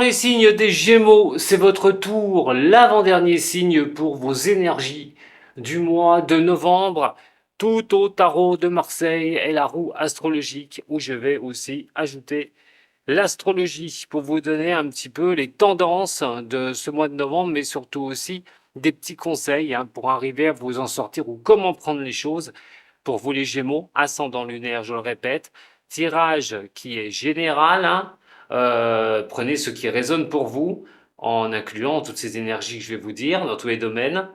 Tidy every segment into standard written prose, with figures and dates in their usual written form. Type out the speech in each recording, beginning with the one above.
les signes des Gémeaux, c'est votre tour, l'avant-dernier signe pour vos énergies du mois de novembre, tout au tarot de Marseille et la roue astrologique où je vais aussi ajouter l'astrologie pour vous donner un petit peu les tendances de ce mois de novembre, mais surtout aussi des petits conseils pour arriver à vous en sortir ou comment prendre les choses pour vous les Gémeaux, ascendant lunaire, je le répète, tirage qui est général, prenez ce qui résonne pour vous, en incluant toutes ces énergies que je vais vous dire dans tous les domaines.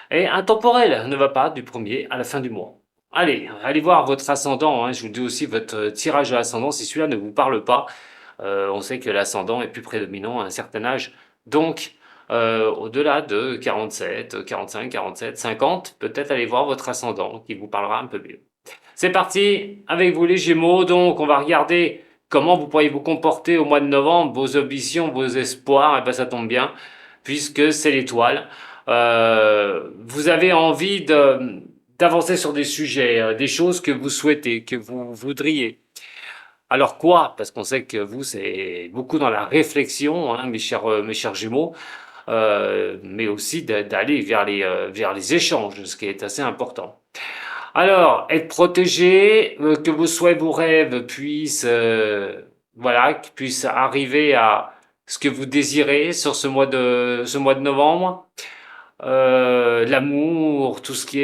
Et intemporel ne va pas du premier à la fin du mois. Allez, allez voir votre ascendant, je vous dis aussi votre tirage de l'ascendant si celui-là ne vous parle pas. On sait que l'ascendant est plus prédominant à un certain âge. Donc, au-delà de 47, 45, 47, 50, peut-être allez voir votre ascendant qui vous parlera un peu mieux. C'est parti avec vous les Gémeaux. Donc, on va regarder comment vous pourriez vous comporter au mois de novembre, vos ambitions, vos espoirs. Et ben, ça tombe bien puisque c'est l'étoile. Vous avez envie d'avancer sur des sujets, des choses que vous souhaitez, que vous voudriez. Alors quoi? Parce qu'on sait que vous, c'est beaucoup dans la réflexion, mes chers Gémeaux, mais aussi d'aller vers les échanges, ce qui est assez important. Alors, être protégé, que vos souhaits, vos rêves voilà, puissent arriver à ce que vous désirez sur ce mois de novembre. L'amour, tout ce qui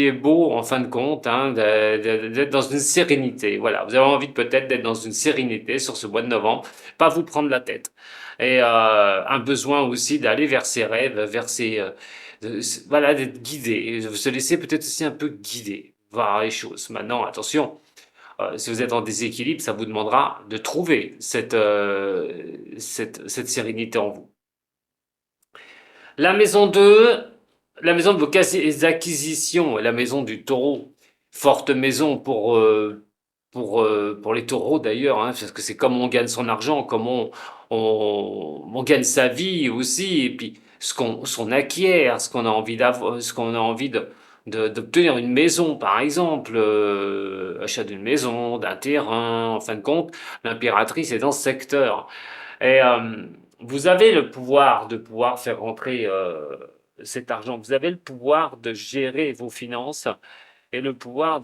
est beau en fin de compte, d'être dans une sérénité. Voilà, vous avez envie peut-être d'être dans une sérénité sur ce mois de novembre, pas vous prendre la tête. Et un besoin aussi d'aller vers ses rêves, voilà, d'être guidé, se laisser peut-être aussi un peu guider, voir les choses. Maintenant, attention, si vous êtes en déséquilibre, ça vous demandera de trouver cette sérénité en vous. La maison 2, la maison de vos acquisitions, la maison du taureau, forte maison pour les taureaux d'ailleurs, parce que c'est comme on gagne son argent, comme on gagne sa vie aussi, et puis ce qu'on acquiert, ce qu'on a envie d'avoir, ce qu'on a envie d'obtenir une maison, par exemple, achat d'une maison, d'un terrain, en fin de compte, l'impératrice est dans ce secteur. Et vous avez le pouvoir de pouvoir faire rentrer cet argent. Vous avez le pouvoir de gérer vos finances et le pouvoir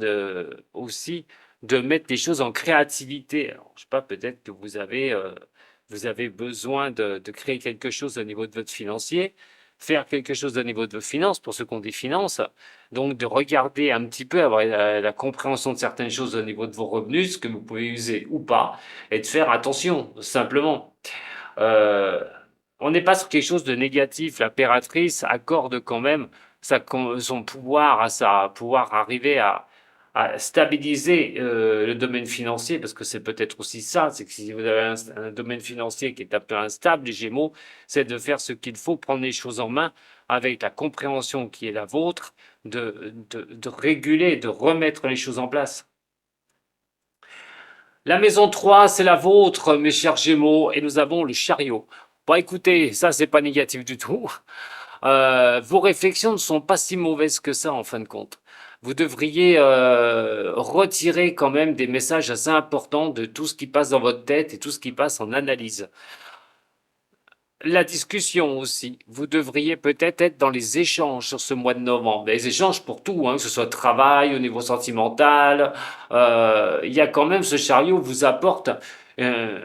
aussi de mettre les choses en créativité. Alors, je sais pas, peut-être que vous avez besoin de créer quelque chose au niveau de votre financier, faire quelque chose au niveau de vos finances, pour ceux qui ont des finances. Donc, de regarder un petit peu, avoir la compréhension de certaines choses au niveau de vos revenus, ce que vous pouvez user ou pas, et de faire attention, simplement. Euh, on n'est pas sur quelque chose de négatif. L'impératrice accorde quand même son pouvoir à ça, pouvoir arriver à stabiliser le domaine financier, parce que c'est peut-être aussi ça, c'est que si vous avez un domaine financier qui est un peu instable, les Gémeaux, c'est de faire ce qu'il faut, prendre les choses en main avec la compréhension qui est la vôtre, de réguler, de remettre les choses en place. La maison 3, c'est la vôtre, mes chers Gémeaux, et nous avons le chariot. Bon, écoutez, ça, c'est pas négatif du tout. Vos réflexions ne sont pas si mauvaises que ça, en fin de compte. Vous devriez retirer quand même des messages assez importants de tout ce qui passe dans votre tête et tout ce qui passe en analyse. La discussion aussi. Vous devriez peut-être être dans les échanges sur ce mois de novembre. Les échanges pour tout, que ce soit travail, au niveau sentimental. Il y a quand même ce chariot vous apporte euh,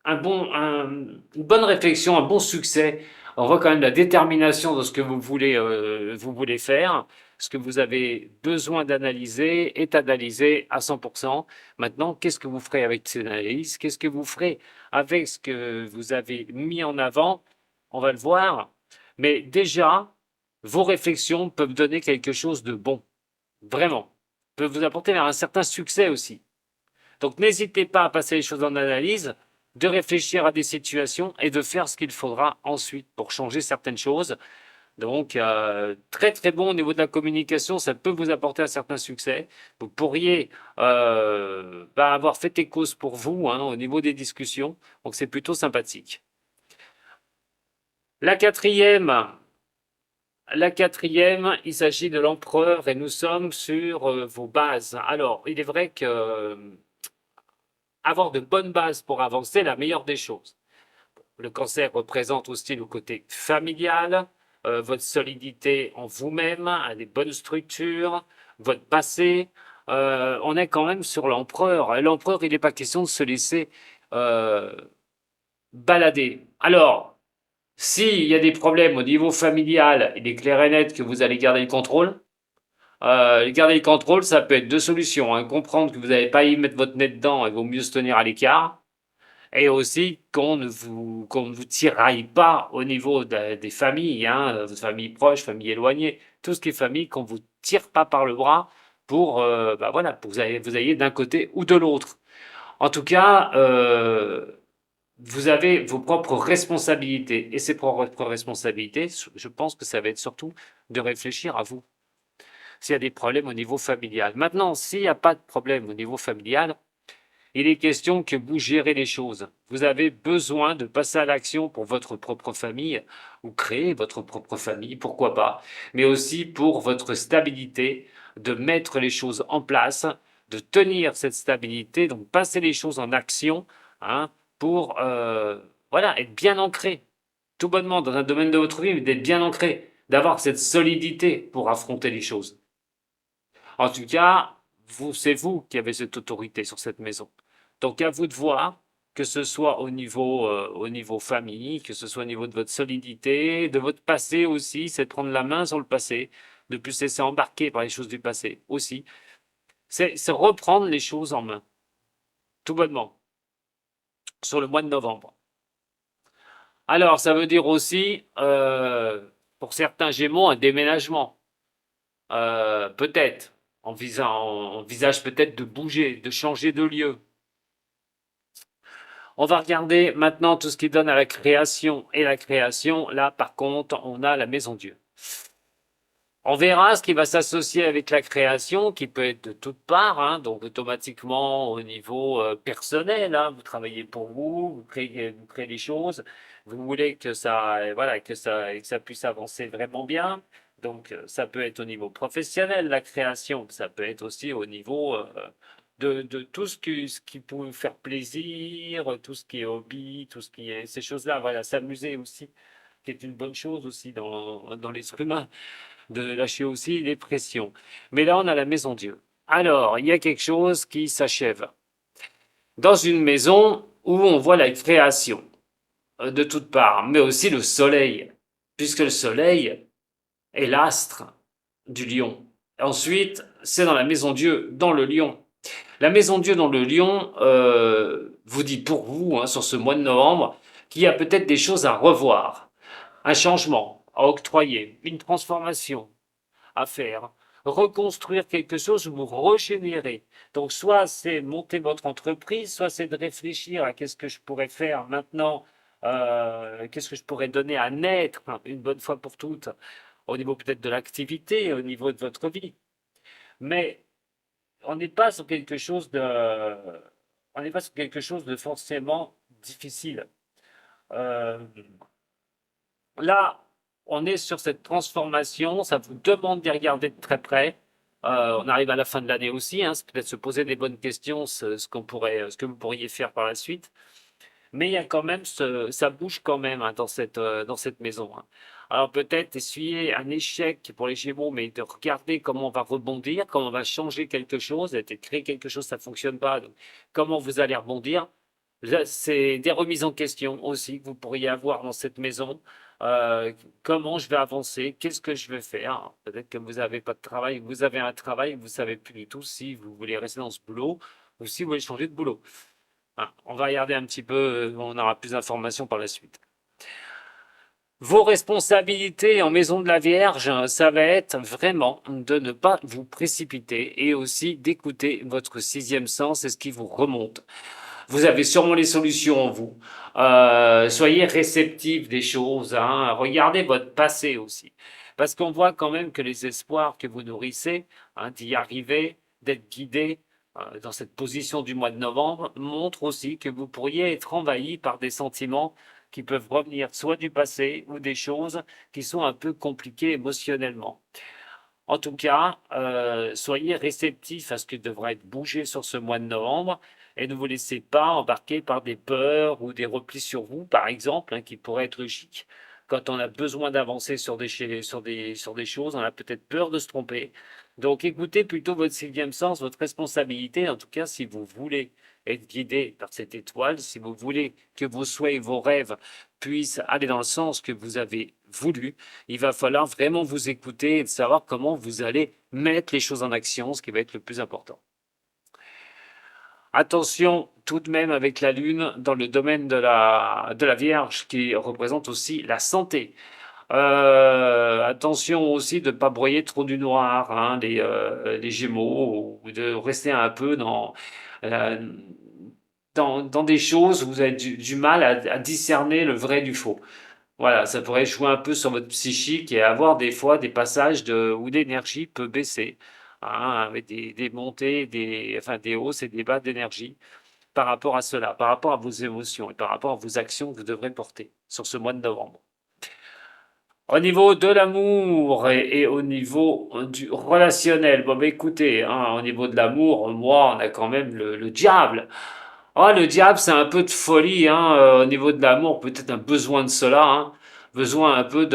une bonne réflexion, un bon succès. On voit quand même la détermination de ce que vous voulez faire. Ce que vous avez besoin d'analyser est analysé à 100%. Maintenant, qu'est-ce que vous ferez avec ces analyses? Qu'est-ce que vous ferez avec ce que vous avez mis en avant? On va le voir. Mais déjà, vos réflexions peuvent donner quelque chose de bon. Vraiment. Peuvent vous apporter vers un certain succès aussi. Donc n'hésitez pas à passer les choses en analyse, de réfléchir à des situations et de faire ce qu'il faudra ensuite pour changer certaines choses. Donc très très bon au niveau de la communication, ça peut vous apporter un certain succès. Vous pourriez avoir fait tes causes pour vous au niveau des discussions, donc c'est plutôt sympathique. La quatrième, il s'agit de l'empereur et nous sommes sur vos bases. Alors, il est vrai que avoir de bonnes bases pour avancer, la meilleure des choses. Le cancer représente aussi le côté familial, votre solidité en vous-même, des bonnes structures, votre passé. On est quand même sur l'empereur. L'empereur, il n'est pas question de se laisser euh, balader. Alors, s'il y a des problèmes au niveau familial, il est clair et net que vous allez garder le contrôle. Garder le contrôle, ça peut être deux solutions, hein. Comprendre que vous n'avez pas à y mettre votre nez dedans, il vaut mieux se tenir à l'écart. Et aussi qu'on ne vous tiraille pas au niveau des familles, hein, votre famille proche, famille éloignée, tout ce qui est famille, qu'on ne vous tire pas par le bras pour, bah voilà, pour que vous ayez d'un côté ou de l'autre. En tout cas, vous avez vos propres responsabilités. Et ces propres responsabilités, je pense que ça va être surtout de réfléchir à vous. S'il y a des problèmes au niveau familial. Maintenant, s'il n'y a pas de problème au niveau familial, il est question que vous gérez les choses. Vous avez besoin de passer à l'action pour votre propre famille ou créer votre propre famille, pourquoi pas, mais aussi pour votre stabilité, de mettre les choses en place, de tenir cette stabilité, donc passer les choses en action, hein, pour voilà, être bien ancré, tout bonnement dans un domaine de votre vie, mais d'être bien ancré, d'avoir cette solidité pour affronter les choses. En tout cas, c'est vous qui avez cette autorité sur cette maison. Donc à vous de voir, que ce soit au niveau famille, que ce soit au niveau de votre solidité, de votre passé aussi, c'est de prendre la main sur le passé, de plus se laisser embarquer par les choses du passé aussi. C'est reprendre les choses en main, tout bonnement, sur le mois de novembre. Alors, ça veut dire aussi, pour certains Gémeaux, un déménagement. Peut-être. Envisage peut-être de bouger, de changer de lieu. On va regarder maintenant tout ce qui donne à la création. Et la création, là, par contre, on a la maison Dieu. On verra ce qui va s'associer avec la création, qui peut être de toutes parts, hein, donc automatiquement au niveau personnel. Hein, vous travaillez pour vous, vous créez les choses, vous voulez que ça, voilà, que ça puisse avancer vraiment bien. Donc ça peut être au niveau professionnel la création, ça peut être aussi au niveau de tout ce qui peut vous faire plaisir, tout ce qui est hobby, tout ce qui est ces choses-là. Voilà, s'amuser aussi, qui est une bonne chose aussi dans l'être humain de lâcher aussi les pressions. Mais là, on a la maison Dieu. Alors, il y a quelque chose qui s'achève. Dans une maison où on voit la création de toutes parts, mais aussi le soleil, puisque le soleil est l'astre du lion. Ensuite, c'est dans la maison Dieu, dans le lion. La maison Dieu dans le lion vous dit pour vous, hein, sur ce mois de novembre, qu'il y a peut-être des choses à revoir, un changement à octroyer, une transformation à faire, reconstruire quelque chose ou régénérer. Donc soit c'est monter votre entreprise, soit c'est de réfléchir à qu'est-ce que je pourrais faire maintenant, qu'est-ce que je pourrais donner à naître une bonne fois pour toutes, au niveau peut-être de l'activité, au niveau de votre vie. Mais on n'est pas sur quelque chose de, on n'est pas sur quelque chose de forcément difficile. Euh, Là, on est sur cette transformation, ça vous demande d'y regarder de très près. On arrive à la fin de l'année aussi, hein, c'est peut-être se poser des bonnes questions, ce que vous pourriez faire par la suite. Mais il y a quand même, ça bouge quand même, hein, dans cette maison, hein. Alors peut-être essuyer un échec pour les Gémeaux, mais de regarder comment on va rebondir, comment on va changer quelque chose, peut-être créer quelque chose, ça fonctionne pas, donc comment vous allez rebondir. C'est des remises en question aussi que vous pourriez avoir dans cette maison. Comment je vais avancer? Qu'est-ce que je vais faire? Peut-être que vous n'avez pas de travail, vous avez un travail, vous ne savez plus du tout si vous voulez rester dans ce boulot ou si vous voulez changer de boulot. Ah, on va regarder un petit peu, on aura plus d'informations par la suite. Vos responsabilités en maison de la Vierge, ça va être vraiment de ne pas vous précipiter et aussi d'écouter votre sixième sens et ce qui vous remonte. Vous avez sûrement les solutions en vous. Soyez réceptifs des choses, hein. Regardez votre passé aussi. Parce qu'on voit quand même que les espoirs que vous nourrissez, hein, d'y arriver, d'être guidé dans cette position du mois de novembre, montrent aussi que vous pourriez être envahi par des sentiments qui peuvent revenir soit du passé ou des choses qui sont un peu compliquées émotionnellement. En tout cas, soyez réceptifs à ce qui devrait être bougé sur ce mois de novembre et ne vous laissez pas embarquer par des peurs ou des replis sur vous, par exemple, hein, qui pourraient être logiques. Quand on a besoin d'avancer sur des choses, on a peut-être peur de se tromper. Donc écoutez plutôt votre sixième sens, votre responsabilité, en tout cas si vous voulez être guidé par cette étoile, si vous voulez que vos souhaits et vos rêves puissent aller dans le sens que vous avez voulu, il va falloir vraiment vous écouter et savoir comment vous allez mettre les choses en action, ce qui va être le plus important. Attention tout de même avec la Lune dans le domaine de la Vierge qui représente aussi la santé. Attention aussi de ne pas broyer trop du noir, hein, les Gémeaux, ou de rester un peu euh, dans des choses où vous avez du mal à discerner le vrai du faux. Voilà, ça pourrait jouer un peu sur votre psychique et avoir des fois des passages où l'énergie peut baisser, hein, avec des montées, enfin des hausses et des bas d'énergie par rapport à cela, par rapport à vos émotions et par rapport à vos actions que vous devrez porter sur ce mois de novembre. Au niveau de l'amour et au niveau du relationnel, bon, bah, écoutez, hein, au niveau de l'amour, moi, on a quand même le diable. Oh, le diable, c'est un peu de folie, hein, au niveau de l'amour, peut-être un besoin de cela, hein, besoin un peu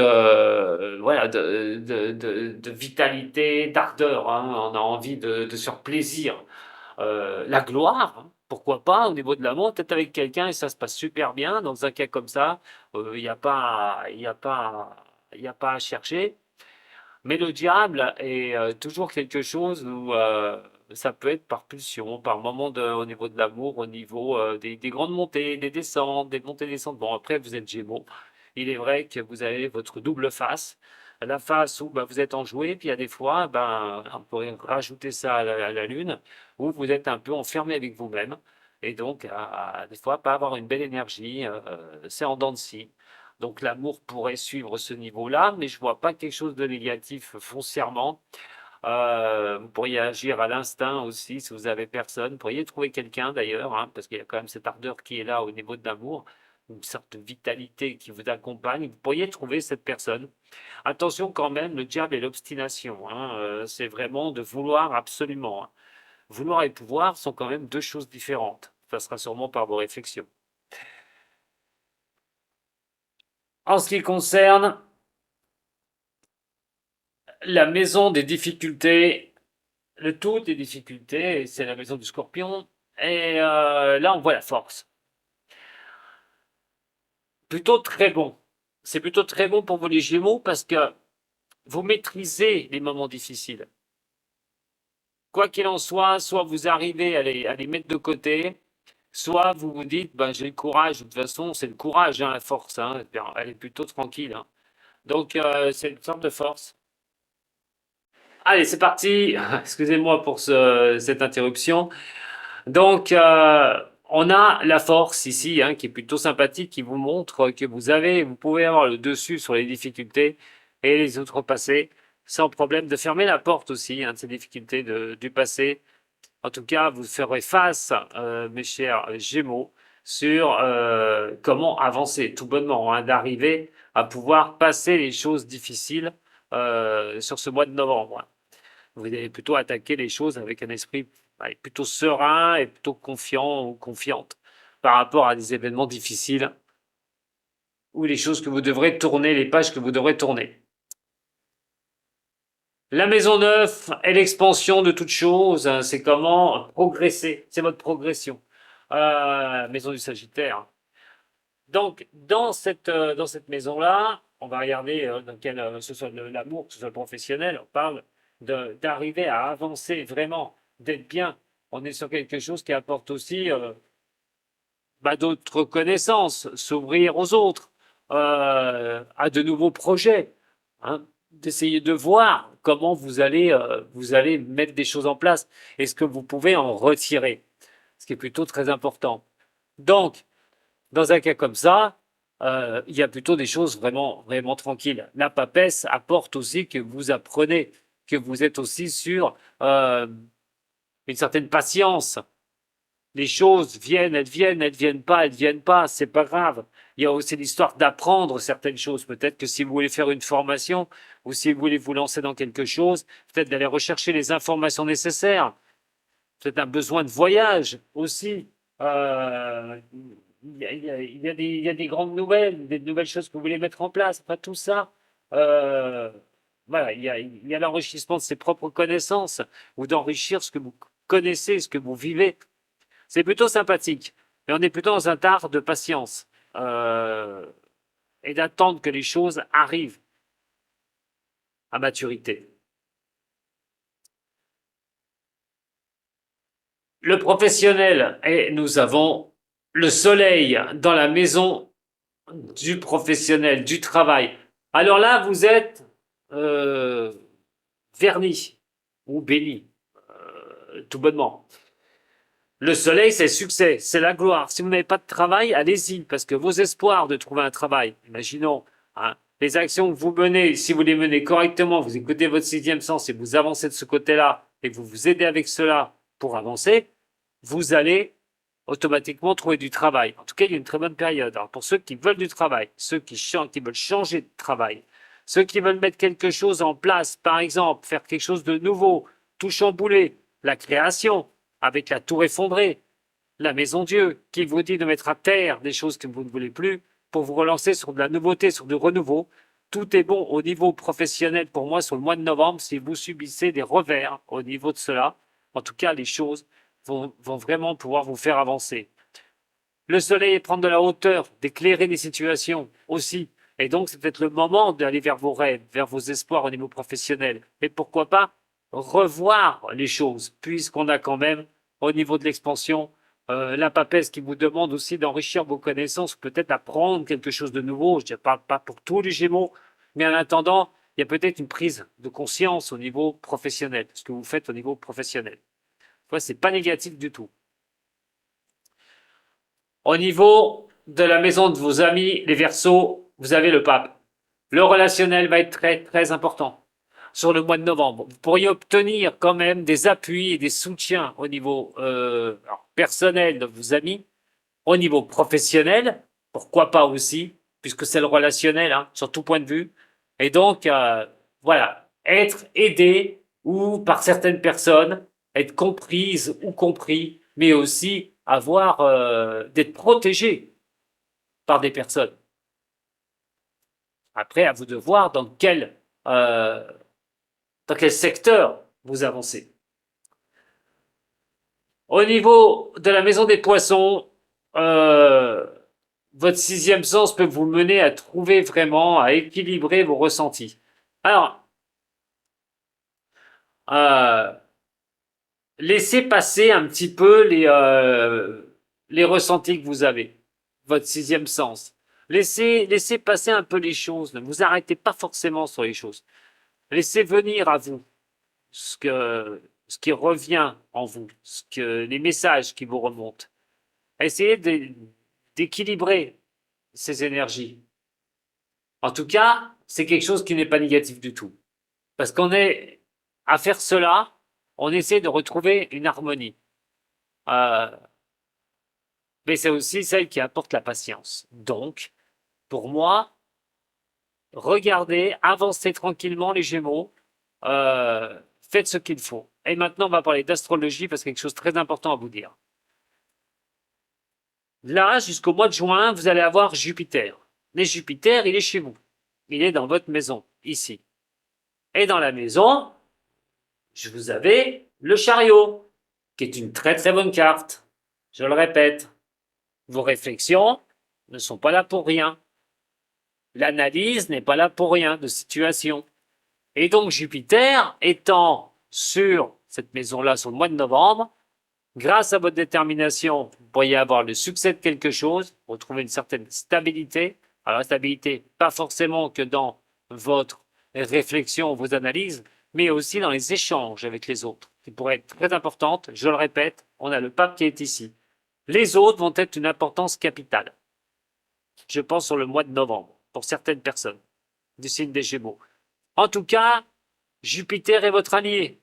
voilà, de vitalité, d'ardeur, hein, on a envie de se faire plaisir. La gloire, hein, pourquoi pas, au niveau de l'amour, peut-être avec quelqu'un et ça se passe super bien, dans un cas comme ça, il n'y a pas, il y a pas, il y a pas à chercher. Mais le diable est toujours quelque chose où ça peut être par pulsion, par moment au niveau de l'amour, au niveau des grandes montées, des montées, des descentes. Bon, après, vous êtes Gémeaux. Il est vrai que vous avez votre double face. La face où bah, vous êtes enjoué, puis il y a des fois, ben, on pourrait rajouter ça à la Lune, où vous êtes un peu enfermé avec vous-même. Et donc, des fois, pas avoir une belle énergie, c'est en dents de scie. Donc l'amour pourrait suivre ce niveau-là, mais je vois pas quelque chose de négatif foncièrement. Vous pourriez agir à l'instinct aussi si vous avez personne. Vous pourriez trouver quelqu'un d'ailleurs, hein, parce qu'il y a quand même cette ardeur qui est là au niveau de l'amour, une sorte de vitalité qui vous accompagne. Vous pourriez trouver cette personne. Attention quand même, le diable et l'obstination, hein, c'est vraiment de vouloir absolument, hein. Vouloir et pouvoir sont quand même deux choses différentes. Ça sera sûrement par vos réflexions. En ce qui concerne la maison des difficultés, le tout des difficultés, c'est la maison du scorpion. Et là, on voit la force. Plutôt très bon. C'est plutôt très bon pour vous les Gémeaux parce que vous maîtrisez les moments difficiles. Quoi qu'il en soit vous arrivez à les mettre de côté, soit vous vous dites, ben, j'ai le courage. De toute façon, c'est le courage, hein, la force. Hein, elle est plutôt tranquille, hein. Donc, c'est une sorte de force. Allez, c'est parti. Excusez-moi pour cette interruption. Donc, on a la force ici, hein, qui est plutôt sympathique, qui vous montre que vous pouvez avoir le dessus sur les difficultés et les outrepasser sans problème. De fermer la porte aussi, hein, de ces difficultés du passé. En tout cas, vous ferez face, mes chers Gémeaux, sur comment avancer tout bonnement, hein, d'arriver à pouvoir passer les choses difficiles sur ce mois de novembre. Vous allez plutôt attaquer les choses avec un esprit plutôt serein et plutôt confiant ou confiante par rapport à des événements difficiles ou les choses que vous devrez tourner, les pages que vous devrez tourner. La maison neuve est l'expansion de toute chose, hein, c'est comment progresser, c'est votre progression. Maison du Sagittaire. Donc, dans cette maison-là, on va regarder dans quel, ce soit l'amour, que ce soit le professionnel, on parle d'arriver à avancer vraiment, d'être bien. On est sur quelque chose qui apporte aussi d'autres connaissances, s'ouvrir aux autres, à de nouveaux projets, hein, d'essayer de voir comment vous allez mettre des choses en place et ce que vous pouvez en retirer, ce qui est plutôt très important. Donc, dans un cas comme ça, il y a plutôt des choses vraiment, vraiment tranquilles. La papesse apporte aussi que vous apprenez, que vous êtes aussi sur une certaine patience. Les choses viennent, elles viennent pas, c'est pas grave. Il y a aussi l'histoire d'apprendre certaines choses. Peut-être que si vous voulez faire une formation ou si vous voulez vous lancer dans quelque chose, peut-être d'aller rechercher les informations nécessaires. peut-être un besoin de voyage aussi. Euh, il y a des grandes nouvelles, des nouvelles choses que vous voulez mettre en place. Enfin, tout ça, euh, voilà, il y a l'enrichissement de ses propres connaissances ou d'enrichir ce que vous connaissez, ce que vous vivez. C'est plutôt sympathique. Mais on est plutôt dans un art de patience et d'attendre que les choses arrivent à maturité. Le professionnel, et nous avons le soleil dans la maison du professionnel, du travail. Alors là, vous êtes euh, verni ou béni, tout bonnement. Le soleil, c'est le succès, c'est la gloire. Si vous n'avez pas de travail, allez-y, parce que vos espoirs de trouver un travail, imaginons, hein, les actions que vous menez, si vous les menez correctement, vous écoutez votre sixième sens et vous avancez de ce côté-là, et que vous vous aidez avec cela pour avancer, vous allez automatiquement trouver du travail. En tout cas, il y a une très bonne période. Alors, pour ceux qui veulent du travail, ceux qui veulent changer de travail, ceux qui veulent mettre quelque chose en place, par exemple, faire quelque chose de nouveau, tout chambouler, la création, avec la tour effondrée, la maison Dieu, qui vous dit de mettre à terre des choses que vous ne voulez plus pour vous relancer sur de la nouveauté, sur du renouveau. Tout est bon au niveau professionnel pour moi sur le mois de novembre si vous subissez des revers au niveau de cela. En tout cas, les choses vont vraiment pouvoir vous faire avancer. Le soleil est prendre de la hauteur, d'éclairer des situations aussi. Et donc, c'est peut-être le moment d'aller vers vos rêves, vers vos espoirs au niveau professionnel. Et pourquoi pas revoir les choses, puisqu'on a quand même, au niveau de l'expansion, la papesse qui vous demande aussi d'enrichir vos connaissances, peut-être apprendre quelque chose de nouveau. Je ne parle pas pour tous les Gémeaux, mais en attendant, il y a peut-être une prise de conscience au niveau professionnel, ce que vous faites au niveau professionnel. C'est pas négatif du tout. Au niveau de la maison de vos amis, les Verseaux, vous avez le pape. Le relationnel va être très très important sur le mois de novembre. Vous pourriez obtenir quand même des appuis et des soutiens au niveau personnel de vos amis, au niveau professionnel, pourquoi pas aussi, puisque c'est le relationnel, hein, sur tout point de vue. Et donc, voilà, être aidé ou par certaines personnes, être comprise ou compris, mais aussi avoir d'être protégé par des personnes. Après, à vous de voir dans quel secteur vous avancez. Au niveau de la maison des poissons, euh, votre sixième sens peut vous mener à trouver vraiment, à équilibrer vos ressentis. Alors, euh, laissez passer un petit peu les ressentis que vous avez, votre sixième sens. Laissez passer un peu les choses. Ne vous arrêtez pas forcément sur les choses. Laissez venir à vous ce qui revient en vous, les messages qui vous remontent. Essayez d'équilibrer ces énergies. En tout cas, c'est quelque chose qui n'est pas négatif du tout. Parce qu'on est à faire cela, on essaie de retrouver une harmonie. Euh, mais c'est aussi celle qui apporte la patience. Donc, pour moi, regardez, avancez tranquillement les Gémeaux, faites ce qu'il faut. Et maintenant, on va parler d'astrologie parce qu'il y a quelque chose de très important à vous dire. Là, jusqu'au mois de juin, vous allez avoir Jupiter. Mais Jupiter, il est chez vous. Il est dans votre maison, ici. Et dans la maison, je vous avais le chariot, qui est une très très bonne carte. Je le répète, vos réflexions ne sont pas là pour rien. L'analyse n'est pas là pour rien de situation. Et donc Jupiter étant sur cette maison-là sur le mois de novembre, grâce à votre détermination, vous pourriez avoir le succès de quelque chose, retrouver une certaine stabilité. Alors la stabilité, pas forcément que dans votre réflexion, vos analyses, mais aussi dans les échanges avec les autres, qui pourraient être très importantes. Je le répète, on a le pape qui est ici. Les autres vont être une importance capitale. Je pense sur le mois de novembre, pour certaines personnes du signe des Gémeaux. En tout cas, Jupiter est votre allié.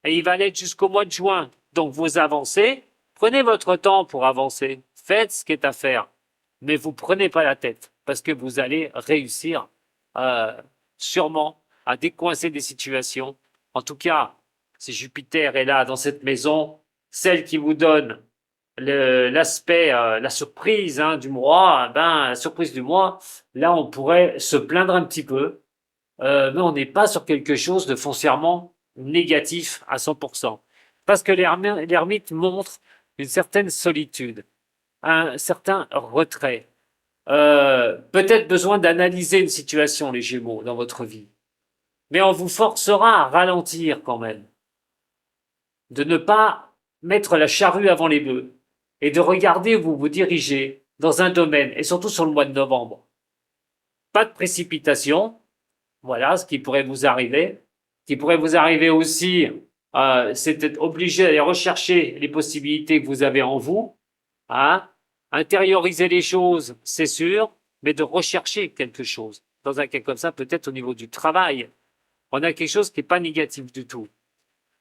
Et il va l'être jusqu'au mois de juin. Donc vous avancez, prenez votre temps pour avancer, faites ce qui est à faire, mais vous prenez pas la tête, parce que vous allez réussir sûrement à décoincer des situations. En tout cas, Si Jupiter est là dans cette maison, celle qui vous donne l'aspect, la surprise du mois, la surprise du mois, là on pourrait se plaindre un petit peu, mais on n'est pas sur quelque chose de foncièrement négatif à 100%. Parce que l'ermite montre une certaine solitude, un certain retrait, peut-être besoin d'analyser une situation, les Gémeaux, dans votre vie. Mais on vous forcera à ralentir quand même, de ne pas mettre la charrue avant les bœufs et de regarder où vous vous dirigez dans un domaine, et surtout sur le mois de novembre. Pas de précipitation, voilà ce qui pourrait vous arriver. Ce qui pourrait vous arriver aussi, c'est d'être obligé d'aller rechercher les possibilités que vous avez en vous, hein, intérioriser les choses, c'est sûr, mais de rechercher quelque chose. Dans un cas comme ça, peut-être au niveau du travail, on a quelque chose qui n'est pas négatif du tout.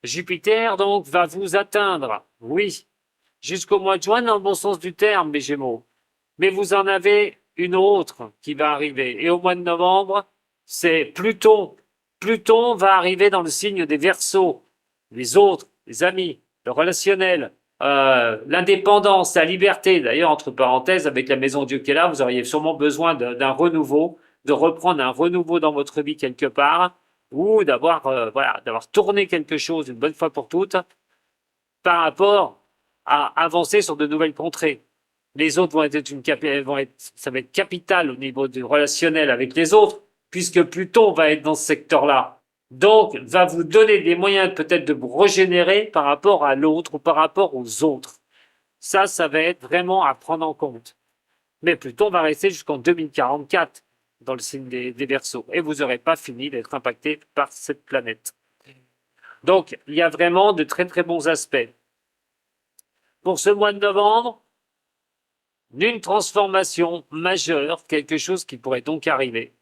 Jupiter, donc, va vous atteindre, oui, jusqu'au mois de juin, dans le bon sens du terme, mes Gémeaux. Mais vous en avez une autre qui va arriver. Et au mois de novembre, c'est Pluton. Pluton va arriver dans le signe des Verseaux. Les autres, les amis, le relationnel, l'indépendance, la liberté. D'ailleurs, entre parenthèses, avec la maison Dieu qui est là, vous auriez sûrement besoin d'un renouveau, de reprendre un renouveau dans votre vie quelque part, ou d'avoir voilà, d'avoir tourné quelque chose une bonne fois pour toutes par rapport à avancer sur de nouvelles contrées. Les autres ça va être capital au niveau du relationnel avec les autres, puisque Pluton va être dans ce secteur-là. Donc, va vous donner des moyens peut-être de vous régénérer par rapport à l'autre ou par rapport aux autres. Ça va être vraiment à prendre en compte. Mais Pluton va rester jusqu'en 2044 dans le signe des Verseaux. Et vous n'aurez pas fini d'être impacté par cette planète. Donc, il y a vraiment de très très bons aspects. Pour ce mois de novembre, d'une transformation majeure, quelque chose qui pourrait donc arriver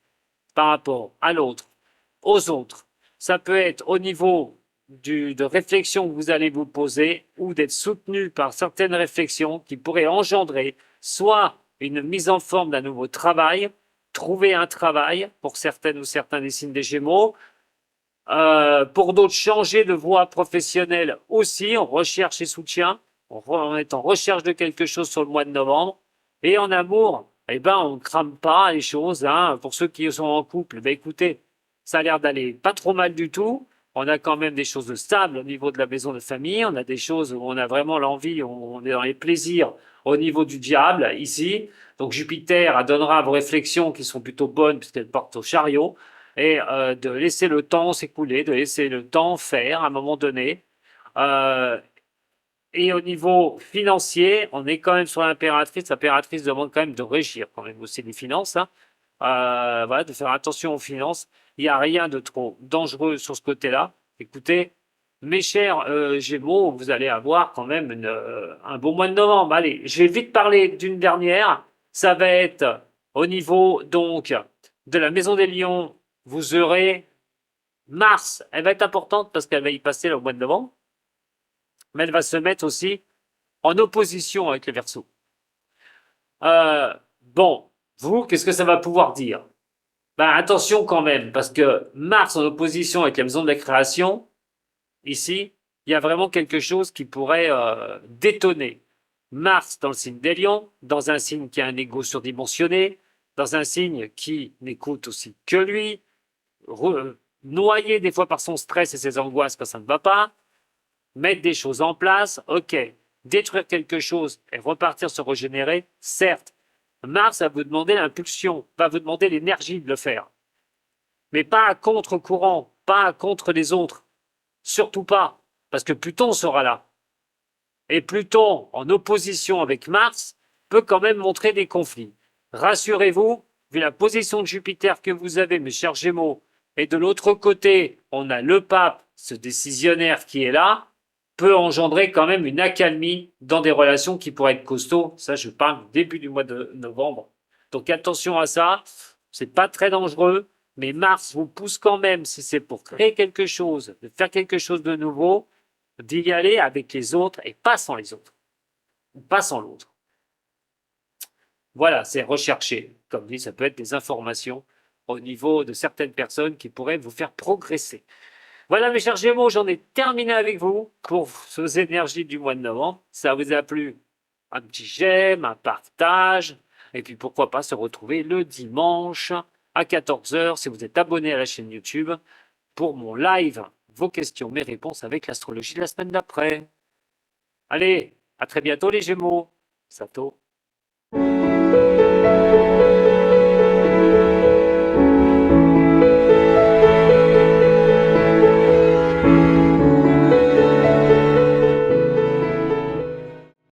par rapport à l'autre, aux autres. Ça peut être au niveau de réflexion que vous allez vous poser ou d'être soutenu par certaines réflexions qui pourraient engendrer soit une mise en forme d'un nouveau travail, trouver un travail pour certaines ou certains des signes des Gémeaux, pour d'autres changer de voie professionnelle aussi, en recherche et soutien, on est en recherche de quelque chose sur le mois de novembre. Et en amour, eh ben, on ne crame pas les choses. Pour ceux qui sont en couple, ben, écoutez, ça a l'air d'aller pas trop mal du tout. On a quand même des choses de stables au niveau de la maison de famille. On a des choses où on a vraiment l'envie, on est dans les plaisirs au niveau du diable ici. Donc Jupiter donnera vos réflexions qui sont plutôt bonnes puisqu'elles portent au chariot et de laisser le temps s'écouler, de laisser le temps faire à un moment donné. Et au niveau financier, on est quand même sur l'impératrice. L'impératrice demande quand même de régir quand même aussi les finances. Voilà, de faire attention aux finances. Il n'y a rien de trop dangereux sur ce côté-là. Écoutez, mes chers Gémeaux, vous allez avoir quand même un bon mois de novembre. Allez, je vais vite parler d'une dernière. Ça va être au niveau donc de la Maison des Lions. Vous aurez Mars. Elle va être importante parce qu'elle va y passer le mois de novembre. Mais elle va se mettre aussi en opposition avec les Verseaux. Bon, vous, qu'est-ce que ça va pouvoir dire? Attention quand même, parce que Mars en opposition avec la maison de la création, ici, il y a vraiment quelque chose qui pourrait détonner. Mars dans le signe des lions, dans un signe qui a un ego surdimensionné, dans un signe qui n'écoute aussi que lui, noyé des fois par son stress et ses angoisses quand ça ne va pas, mettre des choses en place, ok, détruire quelque chose et repartir se régénérer, certes, Mars va vous demander l'impulsion, va vous demander l'énergie de le faire. Mais pas à contre-courant, pas à contre les autres. Surtout pas, parce que Pluton sera là. Et Pluton, en opposition avec Mars, peut quand même montrer des conflits. Rassurez-vous, vu la position de Jupiter que vous avez, mes chers Gémeaux, et de l'autre côté, on a le pape, ce décisionnaire qui est là, peut engendrer quand même une accalmie dans des relations qui pourraient être costauds. Ça, je parle du début du mois de novembre. Donc attention à ça, c'est pas très dangereux, mais Mars vous pousse quand même, si c'est pour créer quelque chose, de faire quelque chose de nouveau, d'y aller avec les autres et pas sans les autres, ou pas sans l'autre. Voilà, c'est recherché. Comme dit, ça peut être des informations au niveau de certaines personnes qui pourraient vous faire progresser. Voilà mes chers Gémeaux, j'en ai terminé avec vous pour vos énergies du mois de novembre. Ça vous a plu? Un petit j'aime, un partage, et puis pourquoi pas se retrouver le dimanche à 14 h si vous êtes abonné à la chaîne YouTube pour mon live, vos questions, mes réponses avec l'astrologie la semaine d'après. Allez, à très bientôt les Gémeaux. Sato.